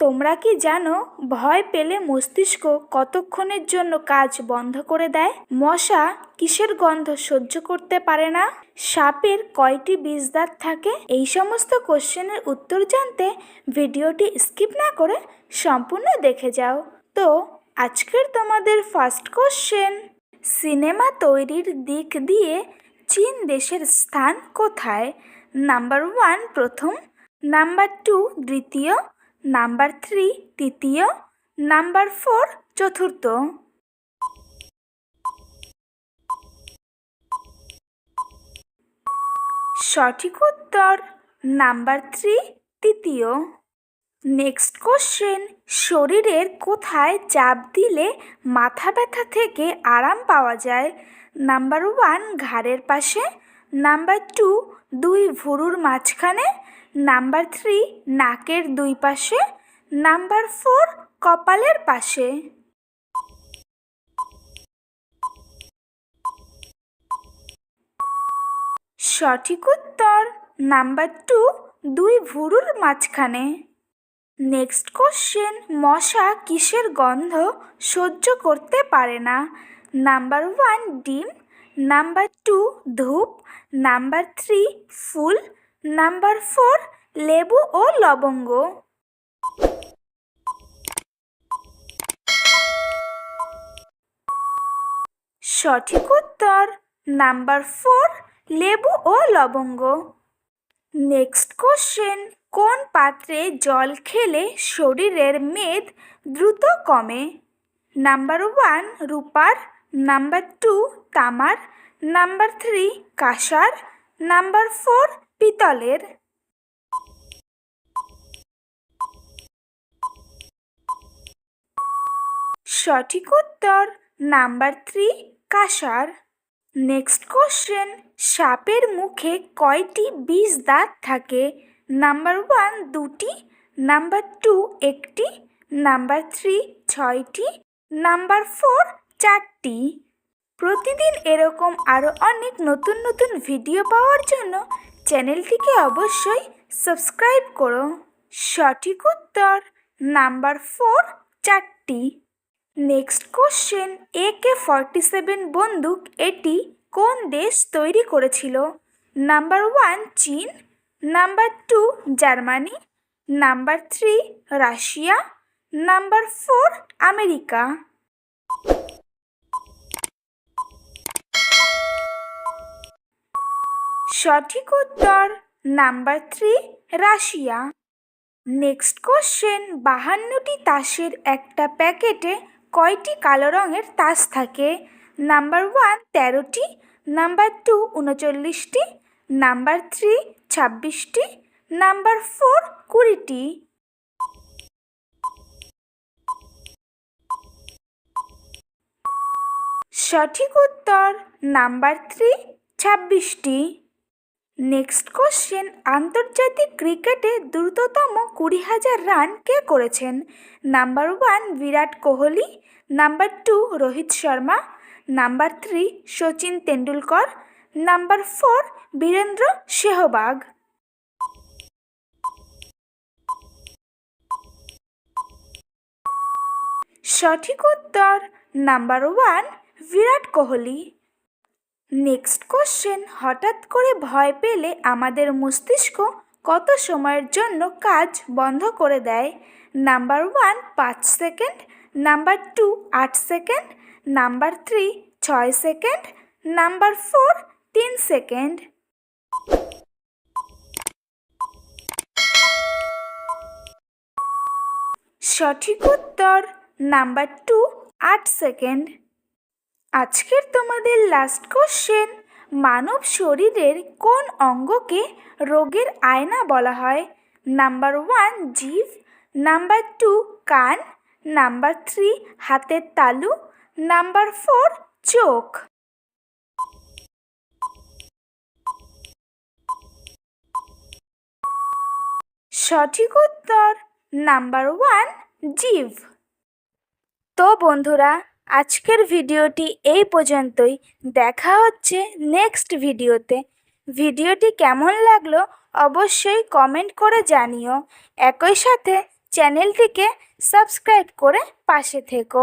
তোমরা কি জানো ভয় পেলে মস্তিষ্ক কতক্ষণের জন্য কাজ বন্ধ করে দেয়? মশা কিসের গন্ধ সহ্য করতে পারে না? সাপের কয়টি বিষ দাঁত থাকে? এই সমস্ত কোশ্চেনের উত্তর জানতে ভিডিওটি স্কিপ না করে সম্পূর্ণ দেখে যাও। তো আজকের তোমাদের ফার্স্ট কোশ্চেন, সিনেমা তৈরির দিক দিয়ে চীন দেশের স্থান কোথায়? নাম্বার 1 প্রথম, নাম্বার 2 দ্বিতীয়, নাম্বার 3 তৃতীয়, নাম্বার 4 চতুর্থ। সঠিক উত্তর নাম্বার 3 তৃতীয়। নেক্সট কোশ্চেন, শরীরের কোথায় চাপ দিলে মাথা ব্যথা থেকে আরাম পাওয়া যায়? নাম্বার 1 ঘাড়ের পাশে, নাম্বার 2 দুই ভুরুর মাঝখানে, নাম্বার 3 নাকের দুই পাশে, নাম্বার 4 কপালের পাশে। সঠিক উত্তর নাম্বার 2 দুই ভুরুর মাঝখানে। নেক্সট কোশ্চেন, মশা কিসের গন্ধ সহ্য করতে পারে না? নাম্বার 1 ডিম, নাম্বার 2 ধূপ, নাম্বার 3 ফুল, নাম্বার 4 লেবু ও লবঙ্গ। সঠিক উত্তর নাম্বার 4 লেবু ও লবঙ্গ। নেক্সট কোশ্চেন, কোন পাত্রে জল খেলে শরীরের মেদ দ্রুত কমে? নাম্বার 1 রূপার, নাম্বার 2 তামার, নাম্বার 3 কাঁসার, নাম্বার 4 পিতলের। সঠিক উত্তর নাম্বার 3 কাঁসার। নেক্সট কোশ্চেন, সাপের মুখে কয়টি বিষ দাঁত থাকে? নাম্বার 1 দুটি, নাম্বার 2 একটি, নাম্বার 3 ছয়টি, নাম্বার 4 চারটি। প্রতিদিন এরকম আরও অনেক নতুন নতুন ভিডিও পাওয়ার জন্য চ্যানেলটিকে অবশ্যই সাবস্ক্রাইব করো। সঠিক উত্তর নাম্বার 4 চারটি। নেক্সট কোশ্চেন, AK-47 বন্দুক এটি কোন দেশ তৈরি করেছিল? নাম্বার 1 চীন, number 2 Germany, number 3 Russia, number 4 America. সঠিক উত্তর নাম্বার 3 রাশিয়া। নেক্সট কোশ্চেন, 52টি তাসের একটা প্যাকেটে কয়টি কালো রঙের তাস থাকে? নাম্বার 1 13টি, নাম্বার 2 39টি, নাম্বার 3 26টি, নাম্বার 4 20টি। সঠিক উত্তর নাম্বার 3 26টি। নেক্সট কোশ্চেন, আন্তর্জাতিক ক্রিকেটে দ্রুততম 20,000 রান কে করেছেন? Number 1 Virat Kohli, number 2 Rohit Sharma, number 3 Sachin Tendulkar, number 4 Virender Sehwag. সঠিক উত্তর number 1 Virat Kohli. Next question, হঠাৎ করে ভয় পেলে আমাদের মস্তিষ্ক কত সময়ের জন্য কাজ বন্ধ করে দেয়? Number 1 5 second, number 2 8 second, number 3 6 second, number 4 3 second. সঠিক উত্তর নাম্বার 2 8 সেকেন্ড। আজকের তোমাদের লাস্ট কোশ্চেন, মানব শরীরের কোন অঙ্গকে রোগের আয়না বলা হয়? নাম্বার 1 জিভ, নাম্বার 2 কান, নাম্বার 3 হাতের তালু, নাম্বার 4 চোখ। সঠিক উত্তর নাম্বার 1 জিভ। তো বন্ধুরা, আজকের ভিডিওটি এই পর্যন্তই। দেখা হচ্ছে নেক্সট ভিডিওতে। ভিডিওটি কেমন লাগলো অবশ্যই কমেন্ট করে জানিও। একই সাথে চ্যানেলটিকে সাবস্ক্রাইব করে পাশে থেকো।